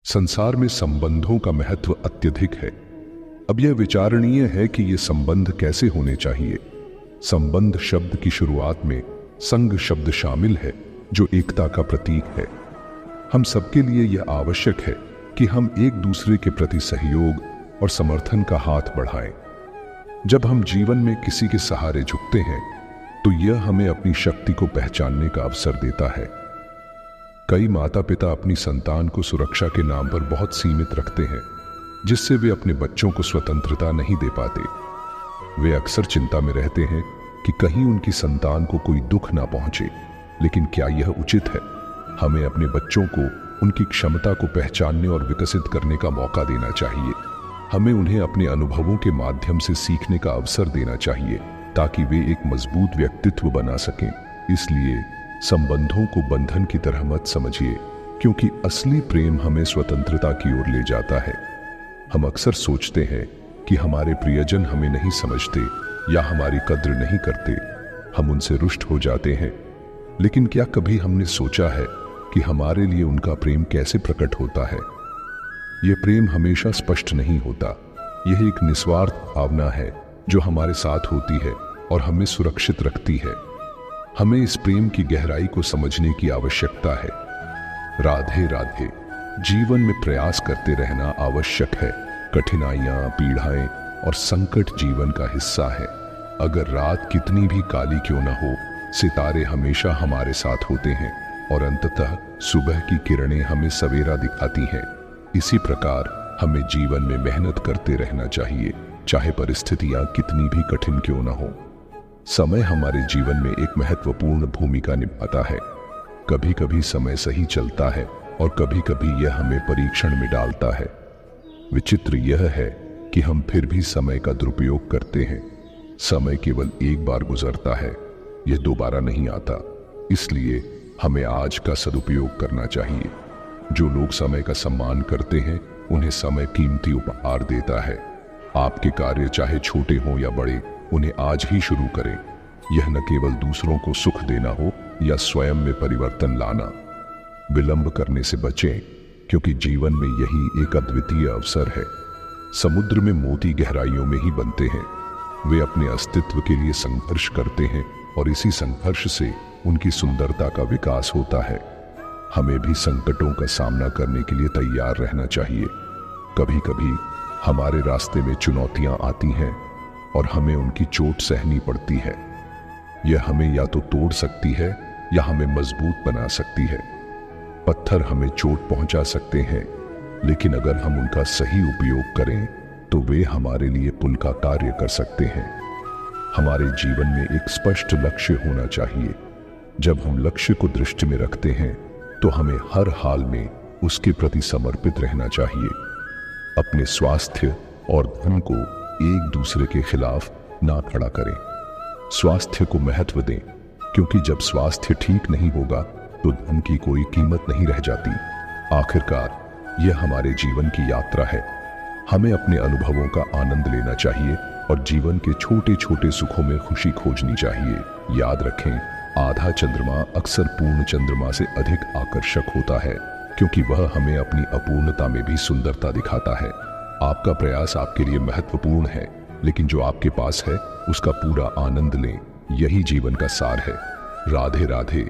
संसार में संबंधों का महत्व अत्यधिक है। अब यह विचारणीय है कि ये संबंध कैसे होने चाहिए। संबंध शब्द की शुरुआत में संग शब्द शामिल है, जो एकता का प्रतीक है। हम सबके लिए यह आवश्यक है कि हम एक दूसरे के प्रति सहयोग और समर्थन का हाथ बढ़ाएं। जब हम जीवन में किसी के सहारे झुकते हैं, तो यह हमें अपनी शक्ति को पहचानने का अवसर देता है। कई माता पिता अपनी संतान को सुरक्षा के नाम पर बहुत सीमित रखते हैं, जिससे वे अपने बच्चों को स्वतंत्रता नहीं दे पाते। वे अक्सर चिंता में रहते हैं कि कहीं उनकी संतान को कोई दुख ना पहुंचे। लेकिन क्या यह उचित है? हमें अपने बच्चों को उनकी क्षमता को पहचानने और विकसित करने का मौका देना चाहिए। हमें उन्हें अपने अनुभवों के माध्यम से सीखने का अवसर देना चाहिए, ताकि वे एक मजबूत व्यक्तित्व बना सकें। इसलिए संबंधों को बंधन की तरह मत समझिए, क्योंकि असली प्रेम हमें स्वतंत्रता की ओर ले जाता है। हम अक्सर सोचते हैं कि हमारे प्रियजन हमें नहीं समझते या हमारी कद्र नहीं करते। हम उनसे रुष्ट हो जाते हैं। लेकिन क्या कभी हमने सोचा है कि हमारे लिए उनका प्रेम कैसे प्रकट होता है? यह प्रेम हमेशा स्पष्ट नहीं होता। यह एक निस्वार्थ भावना है जो हमारे साथ होती है और हमें सुरक्षित रखती है। हमें इस प्रेम की गहराई को समझने की आवश्यकता है। राधे राधे। जीवन में प्रयास करते रहना आवश्यक है। कठिनाइयां, पीड़ाएं और संकट जीवन का हिस्सा है। अगर रात कितनी भी काली क्यों न हो, सितारे हमेशा हमारे साथ होते हैं और अंततः सुबह की किरणें हमें सवेरा दिखाती हैं। इसी प्रकार हमें जीवन में मेहनत करते रहना चाहिए, चाहे परिस्थितियां कितनी भी कठिन क्यों न हो। समय हमारे जीवन में एक महत्वपूर्ण भूमिका निभाता है। कभी कभी समय सही चलता है और कभी कभी यह हमें परीक्षण में डालता है। विचित्र यह है कि हम फिर भी समय का दुरुपयोग करते हैं। समय केवल एक बार गुजरता है, यह दोबारा नहीं आता। इसलिए हमें आज का सदुपयोग करना चाहिए। जो लोग समय का सम्मान करते हैं, उन्हें समय कीमती उपहार देता है। आपके कार्य चाहे छोटे हों या बड़े, उन्हें आज ही शुरू करें। यह न केवल दूसरों को सुख देना हो या स्वयं में परिवर्तन लाना। विलंब करने से बचें, क्योंकि जीवन में यही एक अद्वितीय अवसर है। समुद्र में मोती गहराइयों में ही बनते हैं। वे अपने अस्तित्व के लिए संघर्ष करते हैं और इसी संघर्ष से उनकी सुंदरता का विकास होता है। हमें भी संकटों का सामना करने के लिए तैयार रहना चाहिए। कभी कभी हमारे रास्ते में चुनौतियां आती हैं और हमें उनकी चोट सहनी पड़ती है। यह हमें या तो तोड़ सकती है या हमें मजबूत बना सकती है। पत्थर हमें चोट पहुंचा सकते हैं, लेकिन अगर हम उनका सही उपयोग करें तो वे हमारे लिए पुल का कार्य कर सकते हैं। हमारे जीवन में एक स्पष्ट लक्ष्य होना चाहिए। जब हम लक्ष्य को दृष्टि में रखते हैं, तो हमें हर हाल में उसके प्रति समर्पित रहना चाहिए। अपने स्वास्थ्य और धन को एक दूसरे के खिलाफ ना खड़ा करें। स्वास्थ्य को महत्व दें, क्योंकि जब स्वास्थ्य ठीक नहीं होगा तो धन की कोई कीमत नहीं रह जाती। आखिरकार यह हमारे जीवन की यात्रा है। हमें अपने अनुभवों का आनंद लेना चाहिए और जीवन के छोटे छोटे सुखों में खुशी खोजनी चाहिए। याद रखें, आधा चंद्रमा अक्सर पूर्ण चंद्रमा से अधिक आकर्षक होता है, क्योंकि वह हमें अपनी अपूर्णता में भी सुंदरता दिखाता है। आपका प्रयास आपके लिए महत्वपूर्ण है, लेकिन जो आपके पास है उसका पूरा आनंद लें। यही जीवन का सार है। राधे राधे।